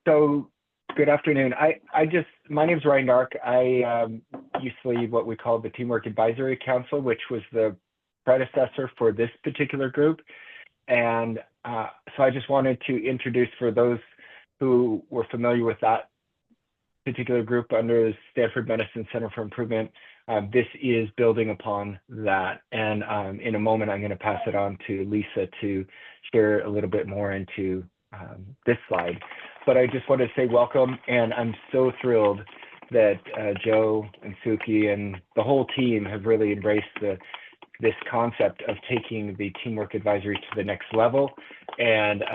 So good afternoon. My name's Ryan Dark. I used to lead what we call the Teamwork Advisory Council, which was the predecessor for this particular group. And so I just wanted to introduce, for those who were familiar with that particular group under the Stanford Medicine Center for Improvement, this is building upon that. And in a moment, I'm going to pass it on to Lisa to share a little bit more into this slide. But I just wanted to say welcome, and I'm so thrilled that Joe and Suky and the whole team have really embraced this concept of taking the Teamwork Advisory to the next level and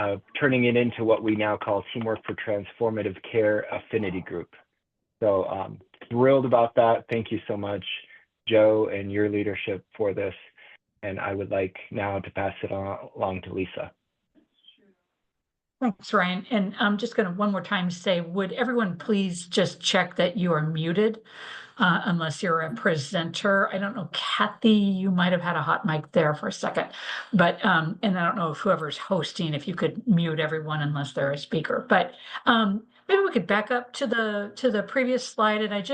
turning it into what we now call Teamwork for Transformative Care Affinity Group. So thrilled about that. Thank you so much, Joe, and your leadership for this. And I would like now to pass it along to Lisa. Thanks, Ryan. And I'm just going to one more time say, would everyone please just check that you are muted unless you're a presenter. I don't know, Kathy, you might have had a hot mic there for a second, but and I don't know if whoever's hosting, if you could mute everyone unless they're a speaker. But maybe we could back up to the previous slide. And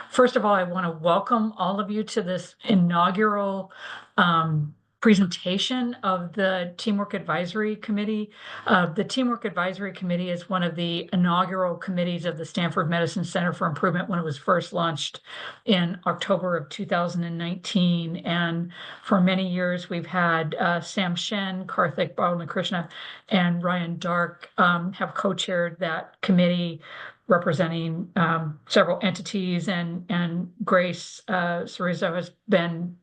first of all, I want to welcome all of you to this inaugural presentation of the Teamwork Advisory Committee. The Teamwork Advisory Committee is one of the inaugural committees of the Stanford Medicine Center for Improvement when it was first launched in October of 2019. And for many years, we've had Sam Shen, Karthik Balakrishna, and Ryan Dark have co-chaired that committee, representing several entities, and Grace Cerezo has been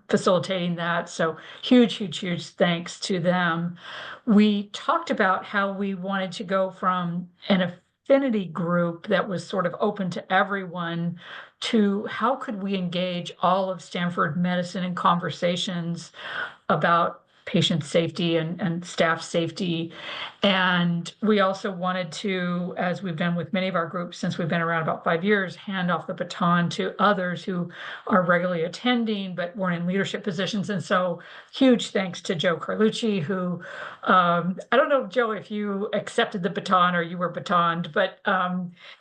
facilitating that. So huge thanks to them. We talked about how we wanted to go from an affinity group that was sort of open to everyone to how could we engage all of Stanford medicine in conversations about patient safety and staff safety. And we also wanted to, as we've done with many of our groups since we've been around about 5 years, hand off the baton to others who are regularly attending but weren't in leadership positions. And so huge thanks to Joe Carlucci, who, I don't know, Joe, if you accepted the baton or you were batoned, but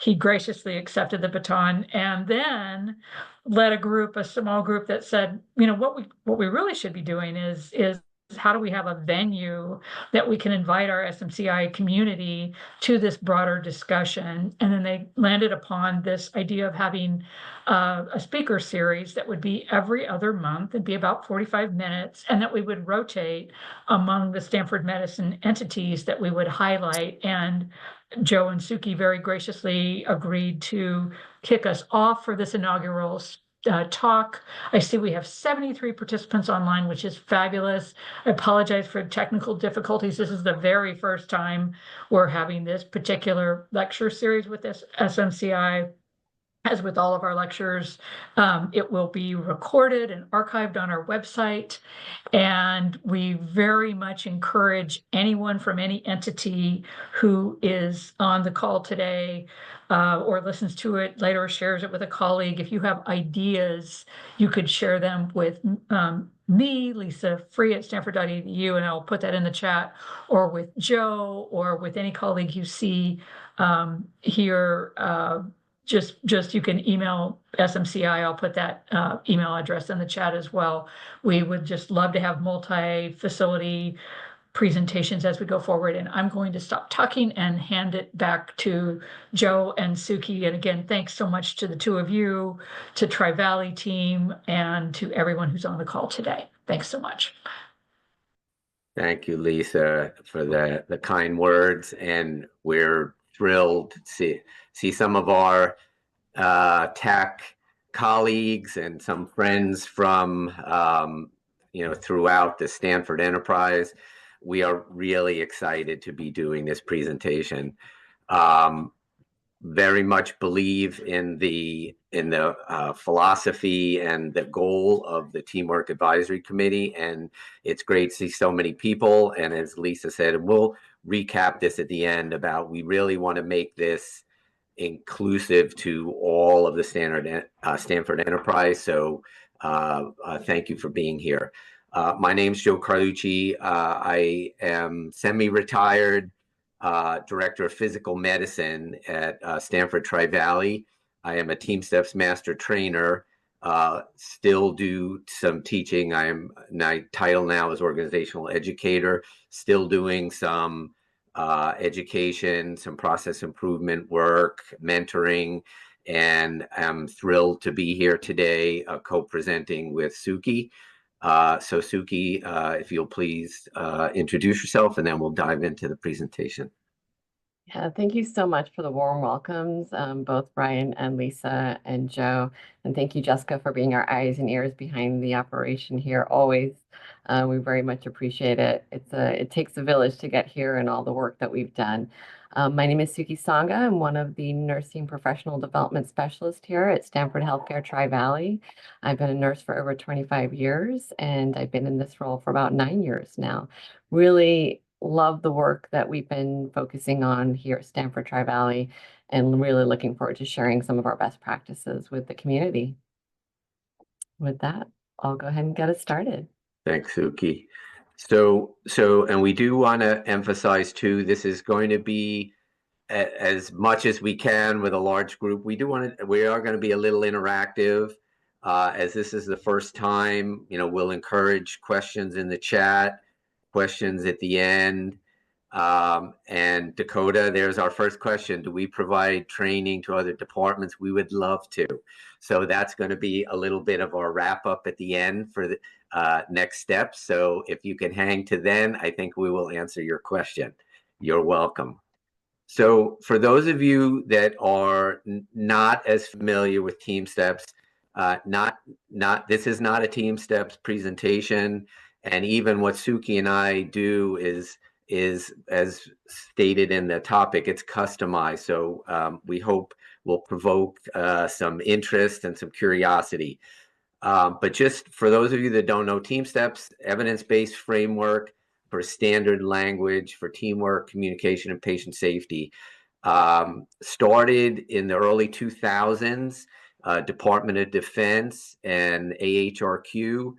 he graciously accepted the baton and then led a small group that said, you know, what we really should be doing is how do we have a venue that we can invite our SMCI community to this broader discussion? And then they landed upon this idea of having a speaker series that would be every other month and be about 45 minutes, and that we would rotate among the Stanford Medicine entities that we would highlight. And Joe and Suky very graciously agreed to kick us off for this inaugural talk. I see we have 73 participants online, which is fabulous. I apologize for technical difficulties. This is the very first time we're having this particular lecture series with this SMCI. As with all of our lectures, it will be recorded and archived on our website. And we very much encourage anyone from any entity who is on the call today or listens to it later or shares it with a colleague. If you have ideas, you could share them with me, Lisa Free at stanford.edu, and I'll put that in the chat, or with Joe, or with any colleague you see here. Just you can email SMCI. I'll put that email address in the chat as well. We would just love to have multi-facility presentations as we go forward. And I'm going to stop talking and hand it back to Joe and Suky. And again, thanks so much to the two of you, to Tri-Valley team, and to everyone who's on the call today. Thanks so much. Thank you, Lisa, for the kind words. And we're thrilled to see some of our tech colleagues and some friends from throughout the Stanford enterprise. We are really excited to be doing this presentation. Very much believe in the philosophy and the goal of the Teamwork Advisory Committee, and it's great to see so many people. And as Lisa said, and we'll recap this at the end, about we really want to make this inclusive to all of the Stanford enterprise. So thank you for being here. My name's Joe Carlucci. I am semi-retired. Director of Physical Medicine at Stanford Tri-Valley. I am a TeamSTEPPS Master Trainer, still do some teaching. My title now is Organizational Educator, still doing some education, some process improvement work, mentoring, and I'm thrilled to be here today co-presenting with Suky. So Suky, if you'll please introduce yourself, and then we'll dive into the presentation. Yeah, thank you so much for the warm welcomes, both Brian and Lisa and Joe. And thank you, Jessica, for being our eyes and ears behind the operation here always. We very much appreciate it. It takes a village to get here and all the work that we've done. My name is Suky Sangha. I'm one of the nursing professional development specialists here at Stanford Healthcare Tri-Valley. I've been a nurse for over 25 years, and I've been in this role for about 9 years now. Really love the work that we've been focusing on here at Stanford Tri-Valley, and really looking forward to sharing some of our best practices with the community. With that, I'll go ahead and get us started. Thanks, Suky. And we do want to emphasize too, this is going to be as much as we can with a large group. We are going to be a little interactive, as this is the first time. We'll encourage questions in the chat, questions at the end. And Dakota, there's our first question. Do we provide training to other departments? We would love to. So that's going to be a little bit of our wrap up at the end for the next steps. So if you can hang to then, I think we will answer your question. You're welcome. So for those of you that are not as familiar with TeamSTEPPS, this is not a TeamSTEPPS presentation. And even what Suky and I do is as stated in the topic, it's customized. So we hope will provoke some interest and some curiosity. But just for those of you that don't know, TeamSTEPPS, evidence-based framework for standard language for teamwork, communication, and patient safety. Started in the early 2000s, Department of Defense and AHRQ.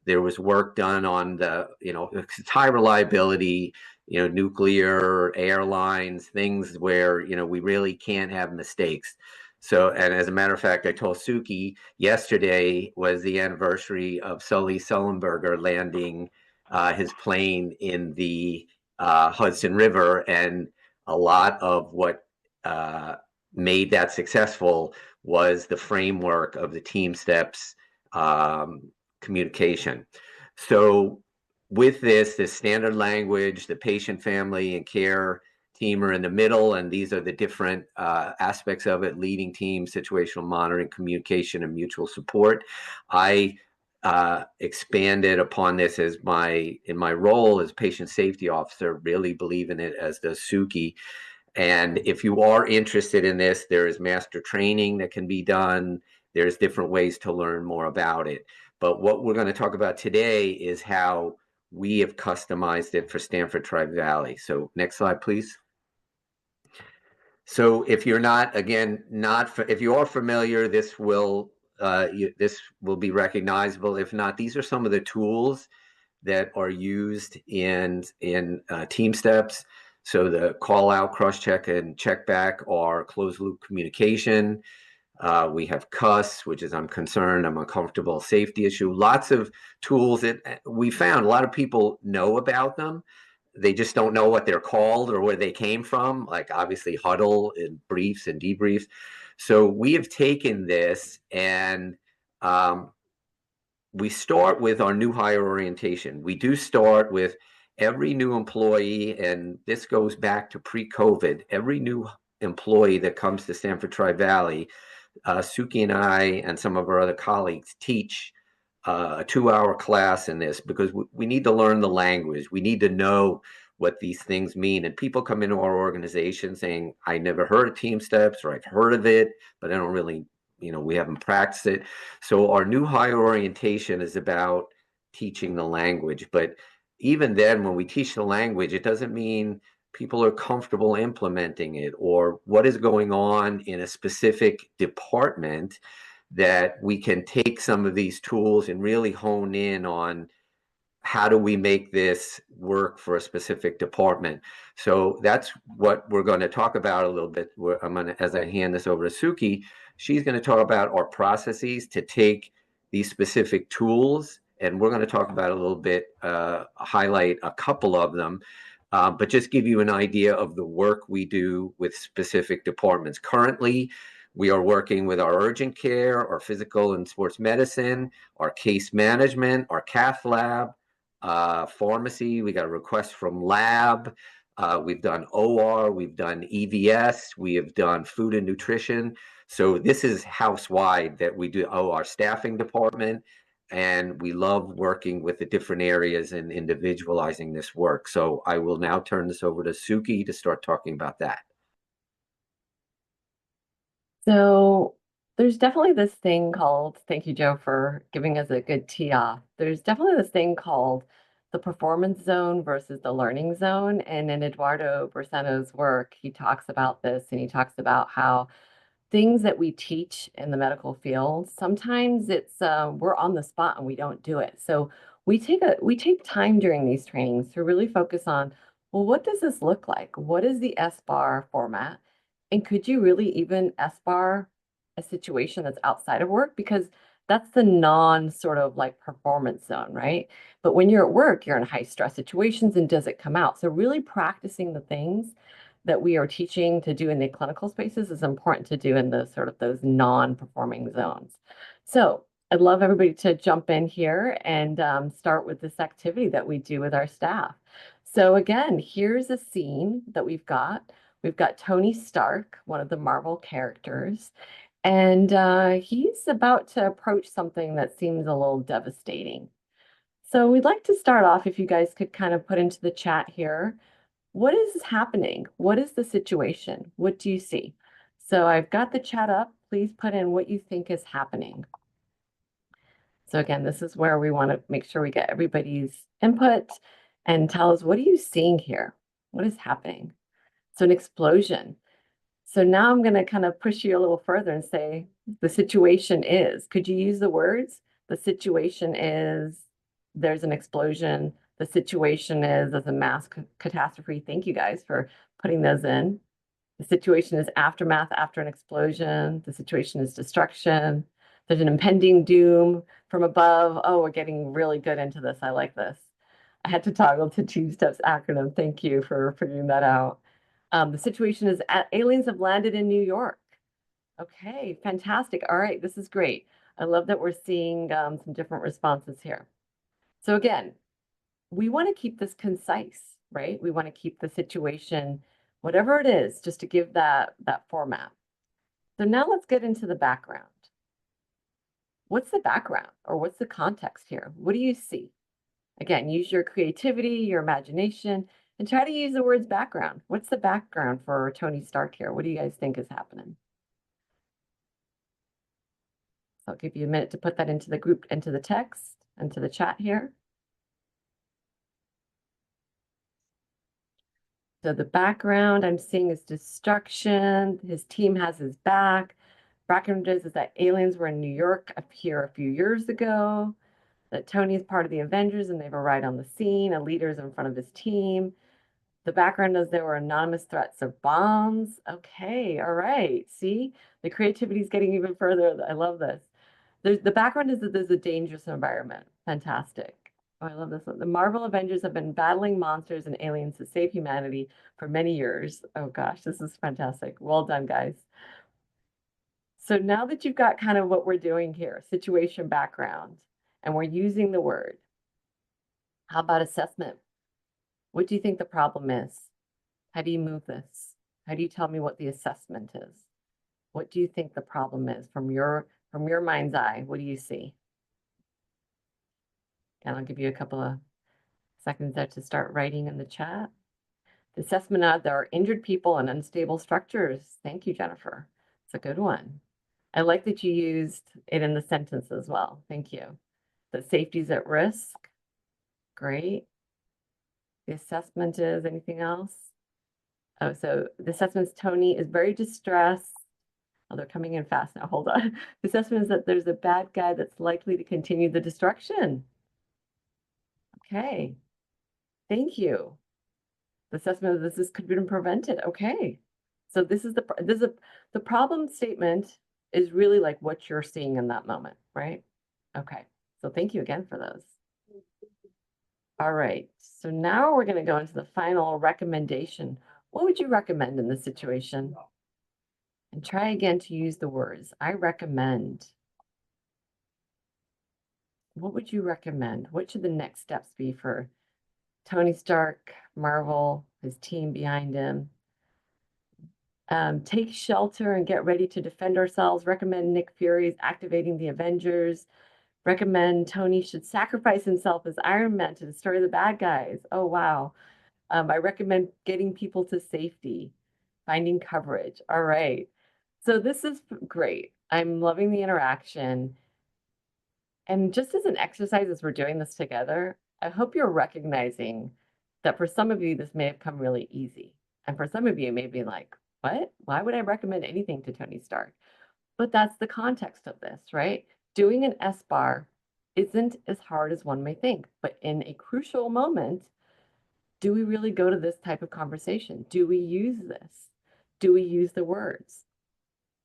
There was work done on the, high reliability, nuclear, airlines, things where, we really can't have mistakes. So, and as a matter of fact, I told Suky yesterday was the anniversary of Sully Sullenberger landing his plane in the Hudson River, and a lot of what made that successful was the framework of the TeamSTEPPS communication. So with this standard language, the patient, family, and care team are in the middle, and these are the different aspects of it: leading team, situational monitoring, communication, and mutual support. I expanded upon this in my role as patient safety officer, really believe in it, as does Suky. And if you are interested in this, there is master training that can be done. There's different ways to learn more about it. But what we're going to talk about today is how we have customized it for Stanford Tri-Valley. So next slide, please. So if you're not, again, if you are familiar, this will be recognizable. If not, these are some of the tools that are used in TeamSTEPPS. So the call out, cross check, and check back are closed loop communication. We have CUS, which is I'm concerned, I'm uncomfortable, safety issue. Lots of tools that we found a lot of people know about them. They just don't know what they're called or where they came from, like obviously huddle and briefs and debriefs. So we have taken this and we start with our new hire orientation. We do start with every new employee, and this goes back to pre-COVID. Every new employee that comes to Stanford Tri-Valley, Suky and I and some of our other colleagues teach a 2-hour class in this, because we need to learn the language. We need to know what these things mean. And people come into our organization saying, I never heard of TeamSTEPPS, or I've heard of it, but I don't really, we haven't practiced it. So our new hire orientation is about teaching the language. But even then, when we teach the language, it doesn't mean people are comfortable implementing it, or what is going on in a specific department, that we can take some of these tools and really hone in on how do we make this work for a specific department? So that's what we're going to talk about a little bit. I'm going to, as I hand this over to Suky, she's going to talk about our processes to take these specific tools, and we're going to talk about a little bit, highlight a couple of them, but just give you an idea of the work we do with specific departments. Currently, we are working with our urgent care, our physical and sports medicine, our case management, our cath lab, pharmacy. We got a request from lab. We've done OR, we've done EVS, we have done food and nutrition. So this is house-wide that we do our staffing department, and we love working with the different areas and individualizing this work. So I will now turn this over to Suky to start talking about that. So there's definitely this thing called, thank you, Joe, for giving us a good tee off. There's definitely this thing called the performance zone versus the learning zone. And in Eduardo Bersano's work, he talks about this, and he talks about how things that we teach in the medical field, sometimes it's we're on the spot and we don't do it. So we take time during these trainings to really focus on, well, what does this look like? What is the SBAR format? And could you really even SBAR a situation that's outside of work? Because that's the non sort of like performance zone, right? But when you're at work, you're in high stress situations, and does it come out? So really practicing the things that we are teaching to do in the clinical spaces is important to do in the sort of those non-performing zones. So I'd love everybody to jump in here and start with this activity that we do with our staff. So again, here's a scene that we've got. We've got Tony Stark, one of the Marvel characters, and he's about to approach something that seems a little devastating. So we'd like to start off, if you guys could kind of put into the chat here, what is happening? What is the situation? What do you see? So I've got the chat up. Please put in what you think is happening. So again, this is where we want to make sure we get everybody's input and tell us, what are you seeing here? What is happening? So an explosion. So now I'm going to kind of push you a little further and say, the situation is, could you use the words? The situation is, there's an explosion. The situation is, there's a mass catastrophe. Thank you guys for putting those in. The situation is aftermath after an explosion. The situation is destruction. There's an impending doom from above. Oh, we're getting really good into this. I like this. I had to toggle to TeamSTEPPS acronym. Thank you for figuring that out. The situation is aliens have landed in New York. Okay, fantastic. All right, this is great. I love that we're seeing some different responses here. So again, we want to keep this concise, right? We want to keep the situation, whatever it is, just to give that format. So now let's get into the background. What's the background, or what's the context here? What do you see? Again, use your creativity, your imagination, and try to use the words background. What's the background for Tony Stark here? What do you guys think is happening? So I'll give you a minute to put that into the group, into the text, into the chat here. So the background I'm seeing is destruction. His team has his back. Background is that aliens were in New York up here a few years ago. That Tony is part of the Avengers and they've arrived on the scene. A leader is in front of his team. The background is there were anonymous threats of bombs. Okay, all right. See, the creativity is getting even further. I love this. The background is that there's a dangerous environment. Fantastic. Oh, I love this one. The Marvel Avengers have been battling monsters and aliens to save humanity for many years. Oh gosh, this is fantastic. Well done, guys. So now that you've got kind of what we're doing here, situation background, and we're using the word, how about assessment? What do you think the problem is? How do you move this? How do you tell me what the assessment is? What do you think the problem is from your mind's eye? What do you see? And I'll give you a couple of seconds there to start writing in the chat. The assessment of there are injured people and unstable structures. Thank you, Jennifer. It's a good one. I like that you used it in the sentence as well. Thank you. That safety is at risk. Great. The assessment is anything else? Oh, so the assessment is Tony is very distressed. Oh, they're coming in fast now. Hold on. The assessment is that there's a bad guy that's likely to continue the destruction. Okay. Thank you. The assessment of this could have been prevented. Okay. So this is the problem statement is really like what you're seeing in that moment, right? Okay. So thank you again for those. All right. So now we're going to go into the final recommendation. What would you recommend in this situation? And try again to use the words. I recommend. What would you recommend? What should the next steps be for Tony Stark, Marvel, his team behind him? Take shelter and get ready to defend ourselves. Recommend Nick Fury's activating the Avengers. Recommend Tony should sacrifice himself as Iron Man to destroy the bad guys. Oh, wow. I recommend getting people to safety, finding coverage. All right. So this is great. I'm loving the interaction. And just as an exercise, as we're doing this together, I hope you're recognizing that for some of you, this may have come really easy. And for some of you, it may be like, what? Why would I recommend anything to Tony Stark? But that's the context of this, right? Doing an S-bar isn't as hard as one may think. But in a crucial moment, do we really go to this type of conversation? Do we use this? Do we use the words?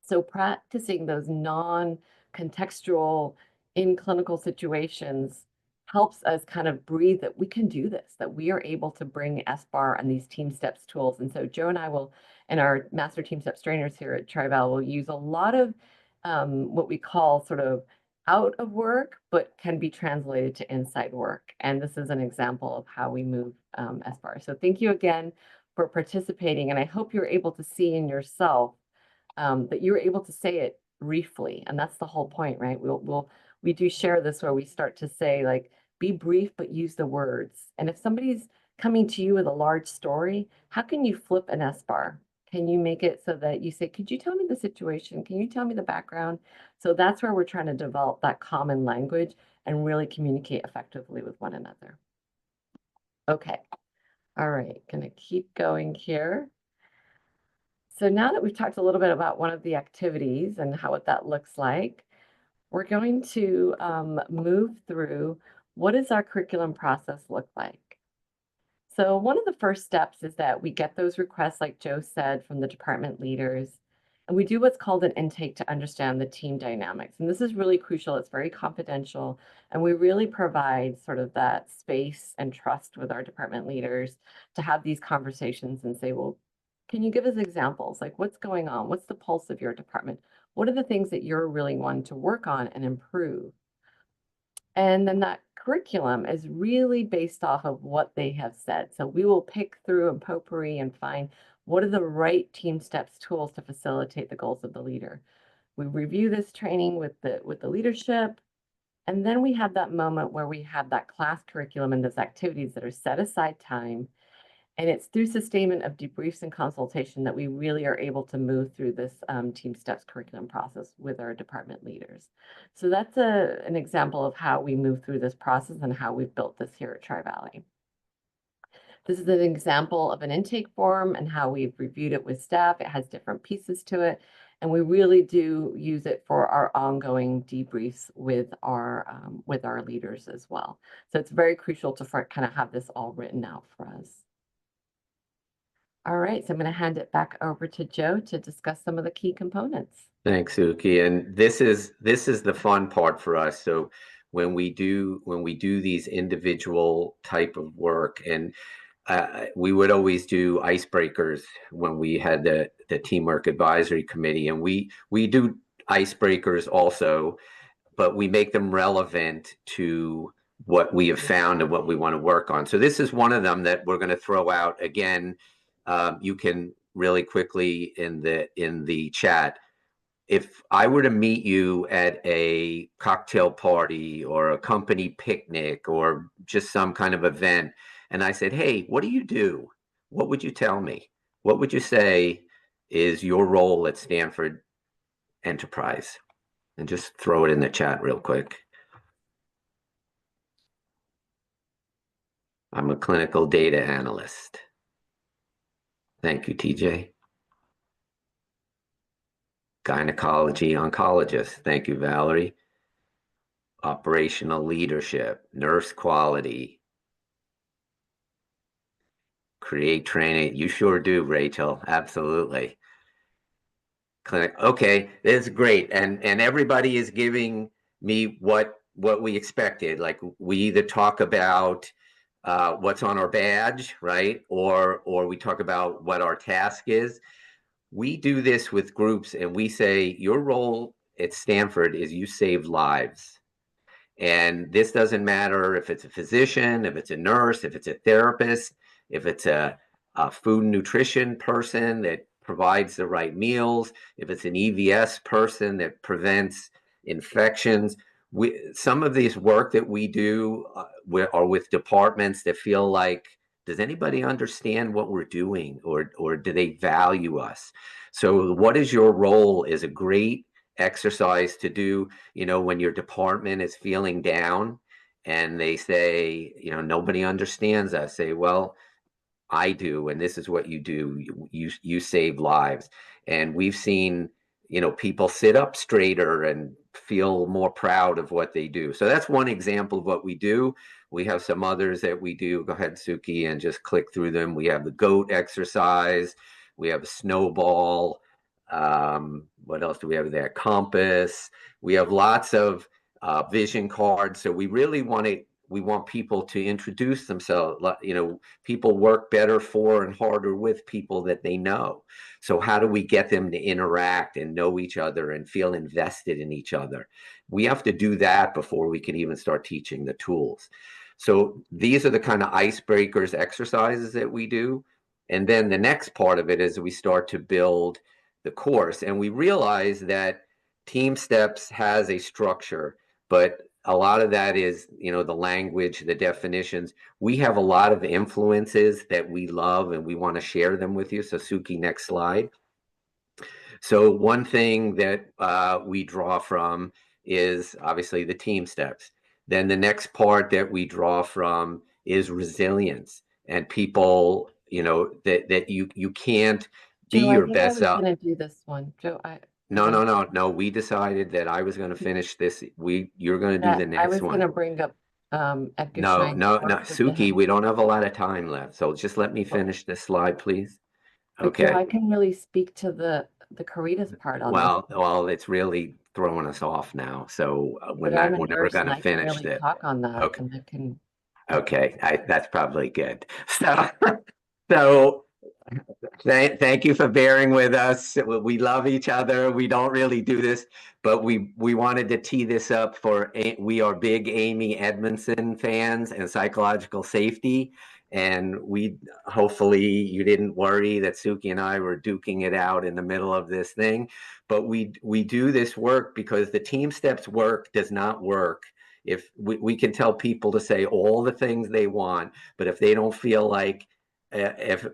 So practicing those non-contextual in clinical situations helps us kind of breathe that we can do this, that we are able to bring SBAR and these TeamSTEPPS tools. And so Joe and I will, and our master TeamSTEPPS trainers here at Tri-Val will use a lot of what we call sort of out of work, but can be translated to inside work. And this is an example of how we move SBAR. So thank you again for participating. And I hope you're able to see in yourself that you're able to say it briefly. And that's the whole point, right? We do share this where we start to say, like, be brief, but use the words. And if somebody's coming to you with a large story, how can you flip an S-bar? Can you make it so that you say, could you tell me the situation? Can you tell me the background? So that's where we're trying to develop that common language and really communicate effectively with one another. Okay. All right. Gonna keep going here. So now that we've talked a little bit about one of the activities and what that looks like, we're going to move through what does our curriculum process look like? So one of the first steps is that we get those requests, like Joe said, from the department leaders, and we do what's called an intake to understand the team dynamics. And this is really crucial. It's very confidential, and we really provide sort of that space and trust with our department leaders to have these conversations and say, well, can you give us examples? Like, what's going on? What's the pulse of your department? What are the things that you're really wanting to work on and improve? And then that curriculum is really based off of what they have said. So we will pick through and potpourri and find what are the right TeamSTEPPS tools to facilitate the goals of the leader. We review this training with the leadership, and then we have that moment where we have that class curriculum and those activities that are set aside time. And it's through sustainment of debriefs and consultation that we really are able to move through this TeamSTEPPS curriculum process with our department leaders. So that's an example of how we move through this process and how we've built this here at Tri-Valley. This is an example of an intake form and how we've reviewed it with staff. It has different pieces to it, and we really do use it for our ongoing debriefs with our leaders as well. So it's very crucial to kind of have this all written out for us. All right, so I'm going to hand it back over to Joe to discuss some of the key components. Thanks, Suky. And this is the fun part for us. So when we do these individual type of work, and we would always do icebreakers when we had the Teamwork Advisory Committee, and we do icebreakers also, but we make them relevant to what we have found and what we want to work on. So this is one of them that we're going to throw out again. You can really quickly in the chat. If I were to meet you at a cocktail party or a company picnic or just some kind of event, and I said, hey, what do you do? What would you tell me? What would you say is your role at Stanford Enterprise? And just throw it in the chat real quick. I'm a clinical data analyst. Thank you, TJ. Gynecology oncologist. Thank you, Valerie. Operational leadership, nurse quality, Create training. You sure do, Rachel. Absolutely. Clinic. Okay, that's great. And everybody is giving me what we expected. Like we either talk about what's on our badge, right? Or we talk about what our task is. We do this with groups and we say your role at Stanford is you save lives. And this doesn't matter if it's a physician, if it's a nurse, if it's a therapist, if it's a food and nutrition person that provides the right meals, if it's an EVS person that prevents infections. Some of this work that we do are with departments that feel like, does anybody understand what we're doing, or do they value us? So what is your role is a great exercise to do, when your department is feeling down and they say, nobody understands us. Say, well, I do, and this is what you do. You save lives. And we've seen, people sit up straighter and feel more proud of what they do. So that's one example of what we do. We have some others that we do. Go ahead, Suki, and just click through them. We have the goat exercise. We have a snowball. What else do we have there? Compass. We have lots of vision cards. So we really we want people to introduce themselves. People work better for and harder with people that they know. So how do we get them to interact and know each other and feel invested in each other? We have to do that before we can even start teaching the tools. So these are the kind of icebreakers exercises that we do. And then the next part of it is we start to build the course. And we realize that TeamSTEPPS has a structure, but a lot of that is, the language, the definitions. We have a lot of influences that we love and we want to share them with you. So Suki, next slide. So one thing that we draw from is obviously the TeamSTEPPS. Then the next part that we draw from is resilience, and people, that you can't be Joe, I your think I best was self. going to do this one. Joe, No. We decided that I was going to finish this. You're going to do the I was next going to one. bring up Edgar No, Schein's no, no, work with Suki, we don't have a lot of time left. So just let me Well, finish this slide, please. but Joe, Okay. I can really speak to the Caritas part on this. Well, it's really throwing us off now. So But I'm a we're never nurse going and to I can finish really this. talk on that, Okay. and I can. Okay. That's probably good. So thank you for bearing with us. We love each other. We don't really do this, but we wanted to tee this up for, we are big Amy Edmondson fans and psychological safety. And hopefully you didn't worry that Suki and I were duking it out in the middle of this thing, but we do this work because the TeamSTEPPS work does not work. If we can tell people to say all the things they want, but if they don't feel like, if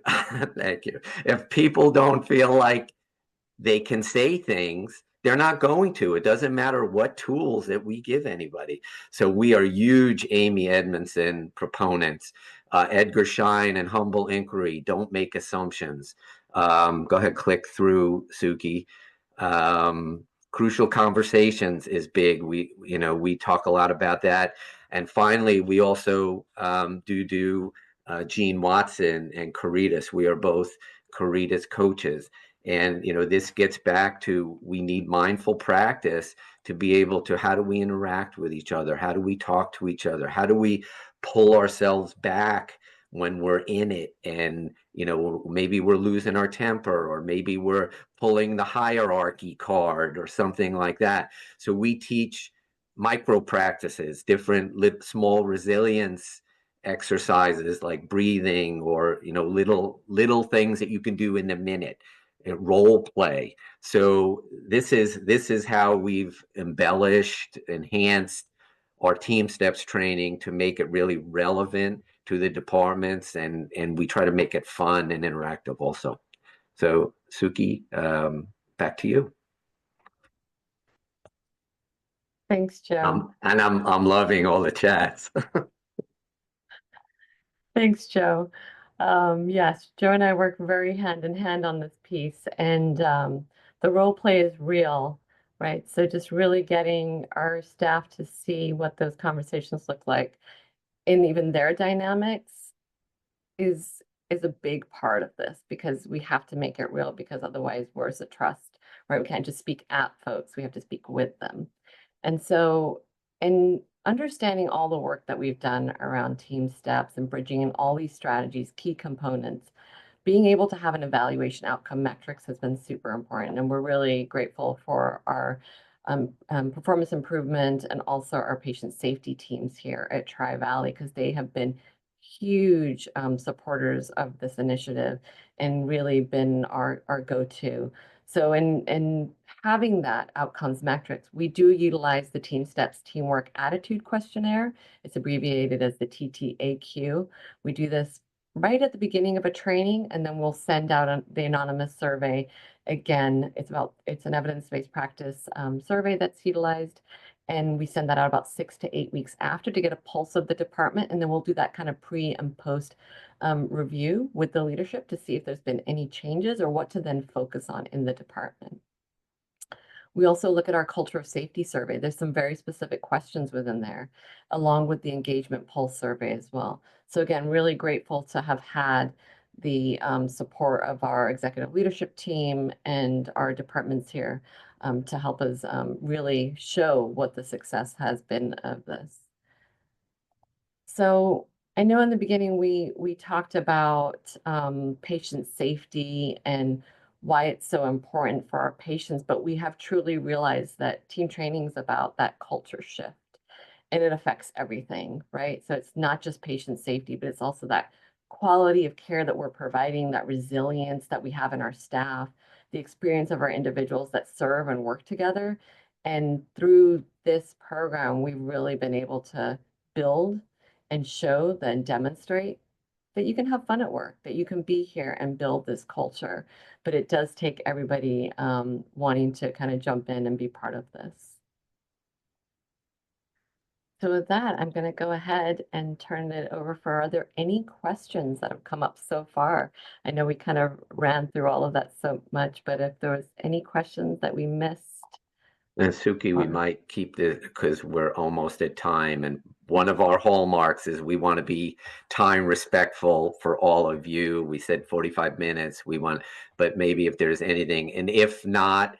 thank you, if people don't feel like they can say things, they're not going to. It doesn't matter what tools that we give anybody. So we are huge Amy Edmondson proponents. Edgar Schein and humble inquiry. Don't make assumptions. Go ahead, click through, Suki. Crucial conversations is big. We talk a lot about that. And finally, we also do Gene Watson and Caritas. We are both Caritas coaches. And, this gets back to, we need mindful practice to be able to, how do we interact with each other? How do we talk to each other? How do we pull ourselves back when we're in it? And, maybe we're losing our temper, or maybe we're pulling the hierarchy card or something like that. So we teach micro practices, different small resilience exercises like breathing, or little things that you can do in a minute, role play. So this is how we've embellished, enhanced our TeamSTEPPS training to make it really relevant to the departments, and we try to make it fun and interactive also. So Suki, back to you. Thanks, Joe. I'm loving all the chats. Thanks, Joe. Yes, Joe and I work very hand in hand on this piece, and the role play is real, right? So just really getting our staff to see what those conversations look like, and even their dynamics is is a big part of this, because we have to make it real, because otherwise where's the trust, right? We can't just speak at folks, we have to speak with them. And so in understanding all the work that we've done around TeamSTEPPS and bridging in all these strategies, key components, being able to have an evaluation outcome metrics has been super important. And we're really grateful for our performance improvement and also our patient safety teams here at Tri-Valley, because they have been huge supporters of this initiative and really been our go-to. So in having that outcomes metrics, we do utilize the TeamSTEPPS Teamwork Attitude Questionnaire. It's abbreviated as the TTAQ. We do this right at the beginning of a training, and then we'll send out the anonymous survey. Again, it's an evidence-based practice survey that's utilized, and we send that out about 6 to 8 weeks after to get a pulse of the department, and then we'll do that kind of pre and post review with the leadership to see if there's been any changes or what to then focus on in the department. We also look at our culture of safety survey. There's some very specific questions within there, along with the engagement pulse survey as well. So again, really grateful to have had the support of our executive leadership team and our departments here to help us really show what the success has been of this. So I know in the beginning we talked about patient safety and why it's so important for our patients, but we have truly realized that team training is about that culture shift, and it affects everything, right? So it's not just patient safety, but it's also that quality of care that we're providing, that resilience that we have in our staff, the experience of our individuals that serve and work together. And through this program, we've really been able to build and show and demonstrate that you can have fun at work, that you can be here and build this culture. But it does take everybody wanting to kind of jump in and be part of this. So with that, I'm going to go ahead and turn it over are there any questions that have come up so far? I know we kind of ran through all of that so much, but if there was any questions that we missed. And Suky, we might keep this because we're almost at time. And one of our hallmarks is we want to be time respectful for all of you. We said 45 minutes. But maybe if there's anything, and if not,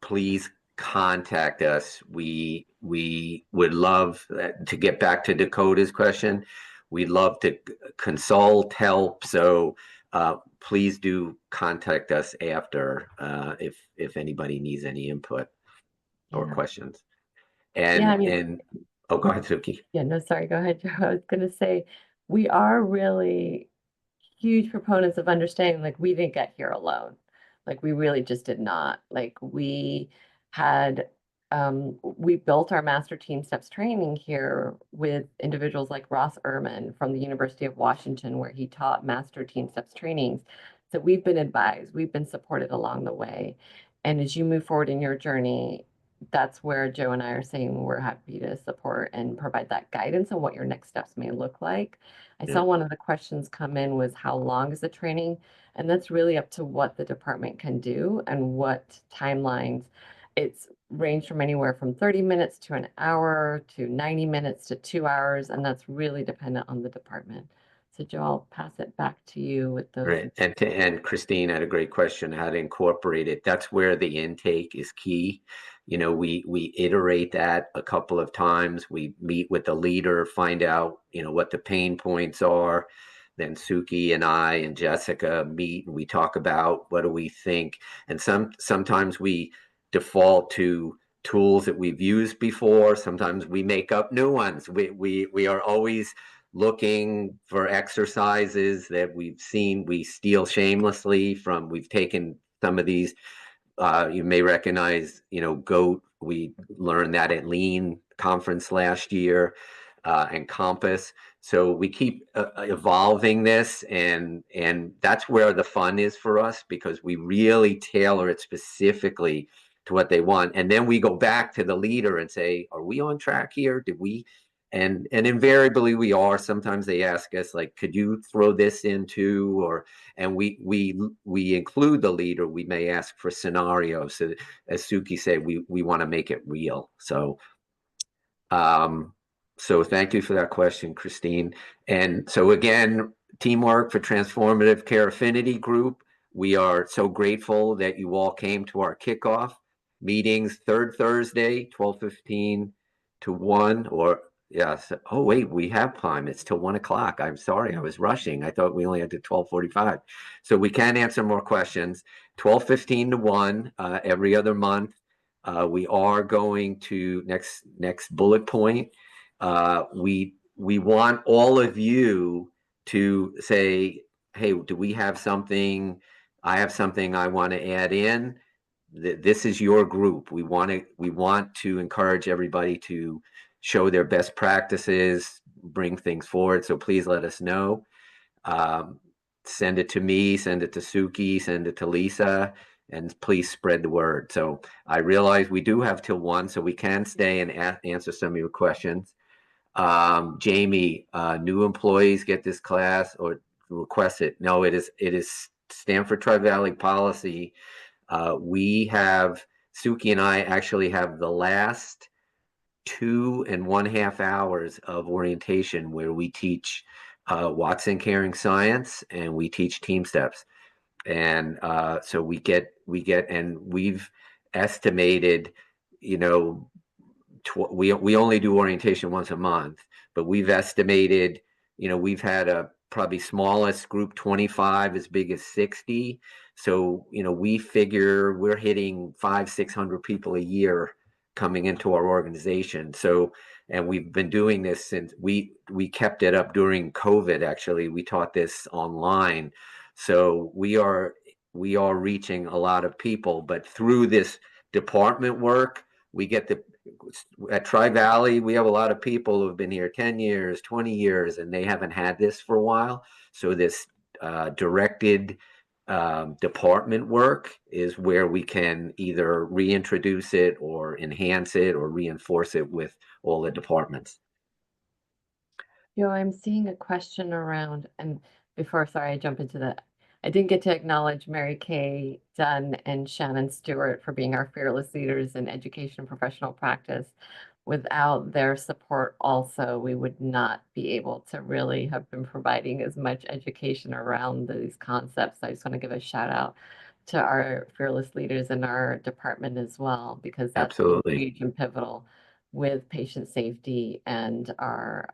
please contact us. We would love to get back to Dakota's question. We'd love to consult, help. So please do contact us after if anybody needs any input or questions. And yeah, I mean, oh, go ahead, Suky. Yeah, no, sorry, go ahead, Joe. I was going to say, we are really huge proponents of understanding, like, we didn't get here alone. Like, we really just did not. Like, we had, we built our Master TeamSTEPPS training here with individuals like Ross Ehrman from the University of Washington, where he taught Master TeamSTEPPS trainings. So we've been advised, we've been supported along the way. And as you move forward in your journey, that's where Joe and I are saying we're happy to support and provide that guidance on what your next steps may look like. I saw one of the questions come in was how long is the training? And that's really up to what the department can do and what timelines. It's ranged from anywhere from 30 minutes to an hour to 90 minutes to 2 hours, and that's really dependent on the department. So Joe, I'll pass it back to you with those. Right. And Christine had a great question, how to incorporate it. That's where the intake is key. You know, we iterate that a couple of times. We meet with the leader, find out, you know, what the pain points are. Then Suky and I and Jessica meet and we talk about what do we think. And sometimes we default to tools that we've used before. Sometimes we make up new ones. We are always looking for exercises that we've seen. We steal shamelessly from, we've taken some of these, you may recognize, you know, GOAT. We learned that at Lean conference last year, and Compass. So we keep evolving this, and that's where the fun is for us, because we really tailor it specifically to what they want. And then we go back to the leader and say, are we on track here? Did we? And invariably we are. Sometimes they ask us, like, could you throw this into, or, and we include the leader. We may ask for scenarios. So as Suky said, we want to make it real. So so thank you for that question, Christine. And so again, Teamwork for Transformative Care Affinity group. We are so grateful that you all came to our kickoff meetings, third Thursday, 12:15 to 1, or yes. Oh, wait, we have time. It's till 1 o'clock. I'm sorry, I was rushing. I thought we only had to 12:45. So we can answer more questions. 12:15 to 1 every other month. We are going to next bullet point. We want all of you to say, hey, do we have something? I have something I want to add in. This is your group. We want to encourage everybody to show their best practices, bring things forward. So please let us know. Send it to me, send it to Suky, send it to Lisa, and please spread the word. So I realize we do have till 1, so we can stay and answer some of your questions. Jamie, new employees get this class or request it. No, it is Stanford Tri-Valley policy. We have, Suky and I actually have the last 2.5 hours of orientation where we teach Watson Caring Science and we teach TeamSTEPPS. And so we get, and we've estimated, you know, we only do orientation once a month, but we've estimated, you know, we've had a probably smallest group 25, as big as 60. So, you know, we figure we're hitting 500-600 people a year coming into our organization. So, and we've been doing this since we kept it up during COVID. Actually, we taught this online. So we are reaching a lot of people, but through this department work, we get at Tri-Valley, we have a lot of people who have been here 10 years, 20 years, and they haven't had this for a while. So this directed department work is where we can either reintroduce it or enhance it or reinforce it with all the departments. I'm seeing a question around, and before, sorry, I jump into that. I didn't get to acknowledge Mary Kay Dunn and Shannon Stewart for being our fearless leaders in education and professional practice. Without their support also, we would not be able to really have been providing as much education around these concepts. I just want to give a shout out to our fearless leaders in our department as well, because that's Absolutely huge and pivotal with patient safety and our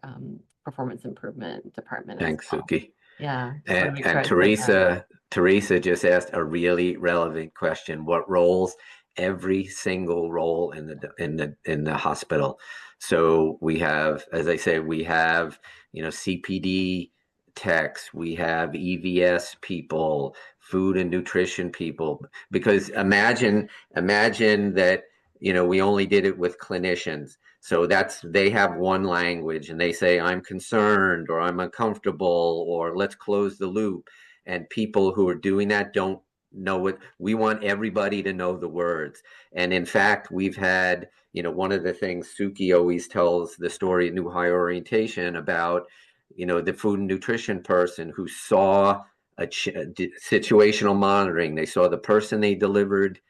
performance improvement department. Thanks, as well. Suky. Yeah. And Teresa just asked a really relevant question. What roles? Every single role in the hospital. So we have, as I say, we have, you know, CPD techs, we have EVS people, food and nutrition people. Because imagine that, you know, we only did it with clinicians. So they have one language and they say, I'm concerned or I'm uncomfortable or let's close the loop. And people who are doing that don't know what we want. Everybody to know the words. And in fact, we've had, you know, one of the things Suky always tells the story of New Hire Orientation about, you know, the food and nutrition person who saw a situational monitoring. They saw the person they delivered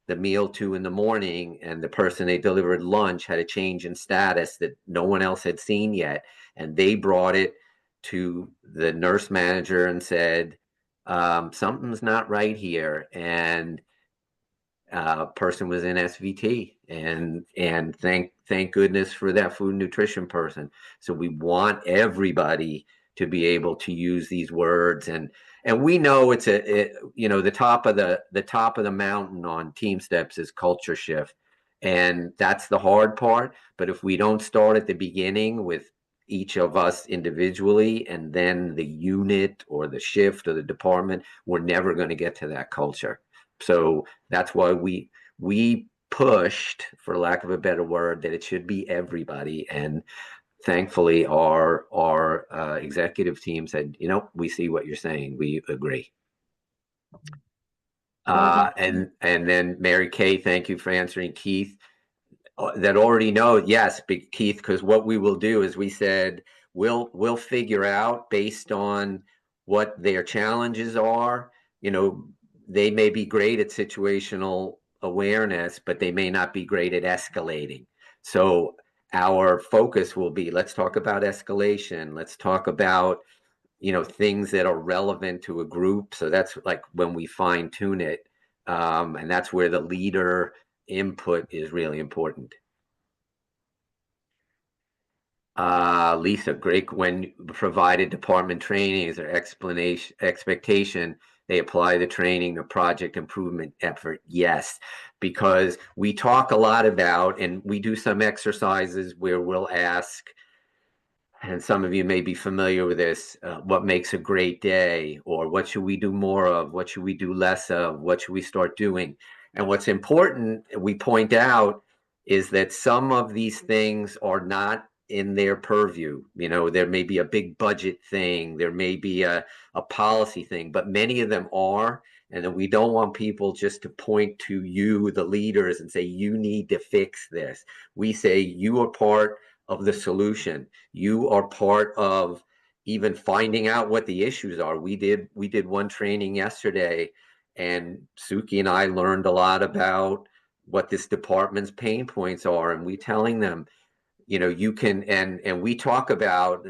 the meal to in the morning and the person they delivered lunch had a change in status that no one else had seen yet. And they brought it to the nurse manager and said, something's not right here. And person was in SVT, and thank goodness for that food and nutrition person. So we want everybody to be able to use these words, and we know you know, the top of the mountain on TeamSTEPPS is culture shift, and that's the hard part. But if we don't start at the beginning with each of us individually and then the unit or the shift or the department, we're never going to get to that culture. So that's why we pushed, for lack of a better word, that it should be everybody. And thankfully, our executive team said, you know, we see what you're saying. We agree. And then Mary Kay, thank you for answering. Keith, that already know, yes, Keith, because what we will do is we said we'll figure out based on what their challenges are. You know, they may be great at situational awareness, but they may not be great at escalating. So our focus will be, let's talk about escalation. Let's talk about things that are relevant to a group. So that's like when we fine tune it. And that's where the leader input is really important. Lisa, great. When provided department training is their expectation, they apply the training to project improvement effort. Yes, because we talk a lot about, and we do some exercises where we'll ask, and some of you may be familiar with this, what makes a great day, or what should we do more of, what should we do less of, what should we start doing? And what's important, we point out, is that some of these things are not in their purview. There may be a big budget thing, there may be a policy thing, but many of them are. And then we don't want people just to point to you, the leaders, and say, you need to fix this. We say, you are part of the solution. You are part of even finding out what the issues are. We did one training yesterday, and Suky and I learned a lot about what this department's pain points are, and we telling them, you can, and we talk about,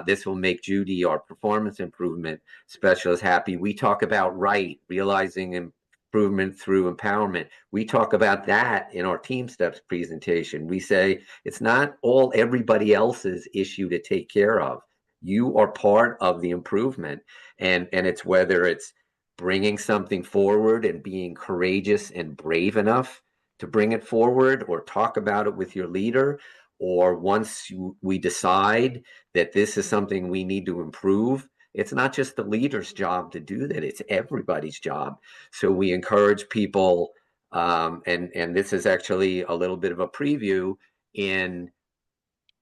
this will make Judy, our performance improvement specialist, happy. We talk about realizing improvement through empowerment. We talk about that in our TeamSTEPPS presentation. We say it's not all everybody else's issue to take care of. You are part of the improvement, and it's whether it's bringing something forward and being courageous and brave enough to bring it forward, or talk about it with your leader, or once we decide that this is something we need to improve, it's not just the leader's job to do that, it's everybody's job. So we encourage people, and this is actually a little bit of a preview. In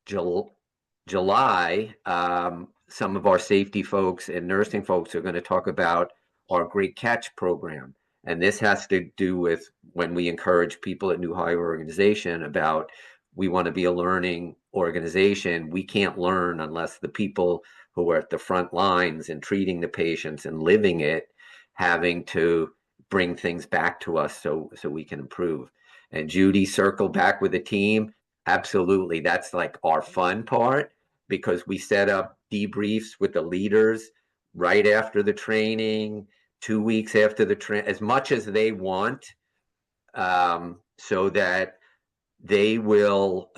July, some of our safety folks and nursing folks are going to talk about our Great Catch program. And this has to do with when we encourage people at New Hire Organization about, we want to be a learning organization. We can't learn unless the people who are at the front lines and treating the patients and living it, having to bring things back to us so we can improve. And Judy, circle back with the team. Absolutely. That's like our fun part, because we set up debriefs with the leaders right after the training, 2 weeks after the training, as much as they want, so that they will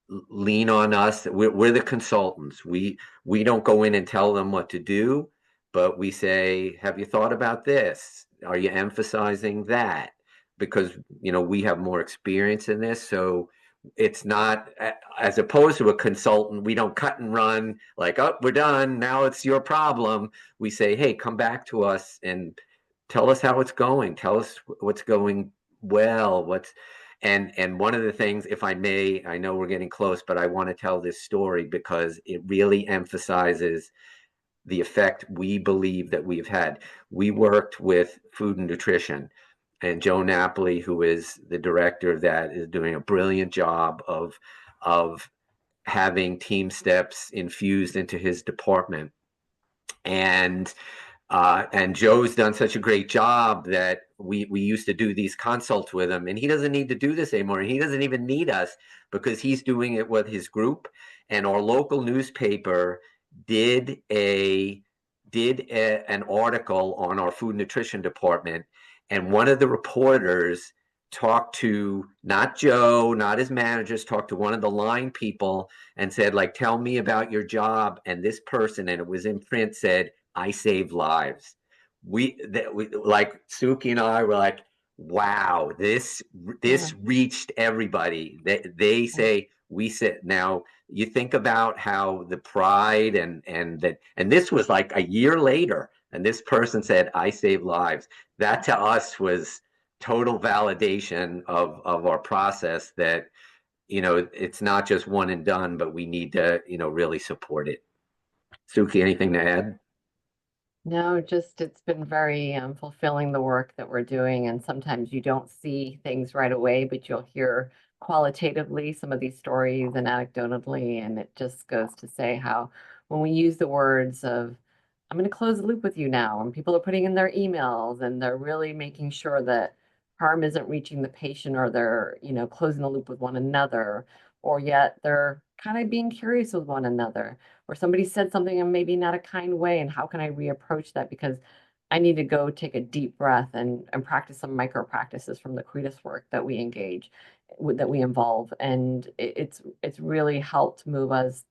lean on us. We're the consultants. We don't go in and tell them what to do, but we say, have you thought about this? Are you emphasizing that? Because we have more experience in this. So it's not, as opposed to a consultant, we don't cut and run like, oh, we're done, now it's your problem. We say, hey, come back to us and tell us how it's going. Tell us what's going well, and one of the things, if I may, I know we're getting close, but I want to tell this story because it really emphasizes the effect we believe that we've had. We worked with food and nutrition, and Joe Napoli, who is the director of that, is doing a brilliant job of having TeamSTEPPS infused into his department. And Joe's done such a great job that we used to do these consults with him, and he doesn't need to do this anymore. He doesn't even need us because he's doing it with his group. And our local newspaper did an article on our food nutrition department, and one of the reporters talked to not Joe, not his managers, talked to one of the line people and said, like, tell me about your job. And this person, and it was in print, said, I save lives. We like Suky and I were like, wow, this reached everybody. They say, we said, now you think about how the pride and this was like a year later, and this person said, I save lives. That to us was total validation of our process, that it's not just one and done, but we need to really support it. Suky, anything to add? No, just it's been very fulfilling, the work that we're doing. And sometimes you don't see things right away, but you'll hear qualitatively some of these stories and anecdotally. And it just goes to say how when we use the words of, I'm going to close the loop with you now, and people are putting in their emails and they're really making sure that harm isn't reaching the patient, or they're, closing the loop with one another, or yet they're kind of being curious with one another, or somebody said something in maybe not a kind way, and how can I reapproach that? Because I need to go take a deep breath and practice some micro practices from the Cretus work that we engage with, that we involve. And it's really helped move us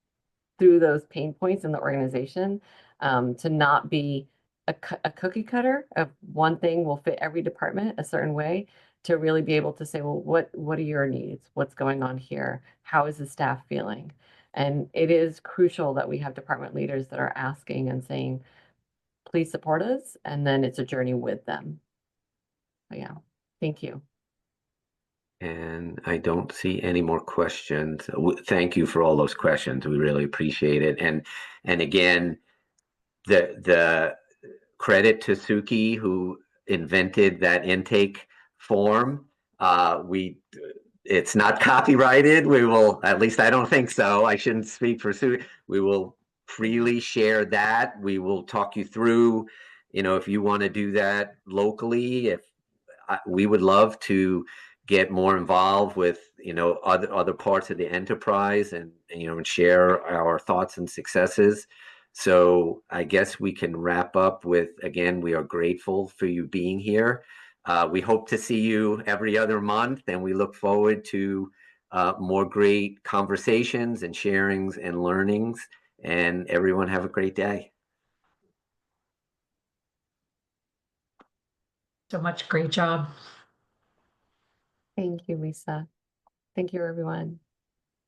through those pain points in the organization, to not be a cookie cutter of one thing will fit every department a certain way, to really be able to say, well, what are your needs? What's going on here? How is the staff feeling? And it is crucial that we have department leaders that are asking and saying, please support us. And then it's a journey with them. But yeah, thank you. And I don't see any more questions. Thank you for all those questions. We really appreciate it. And again, the credit to Suky, who invented that intake form. It's not copyrighted. We will, at least I don't think so. I shouldn't speak for Suky. We will freely share that. We will talk you through, if you want to do that locally, we would love to get more involved with other parts of the enterprise, and share our thoughts and successes. So I guess we can wrap up with, again, we are grateful for you being here. We hope to see you every other month, and we look forward to more great conversations and sharings and learnings. And everyone have a great day. So much. Great job. Thank you, Lisa. Thank you, everyone.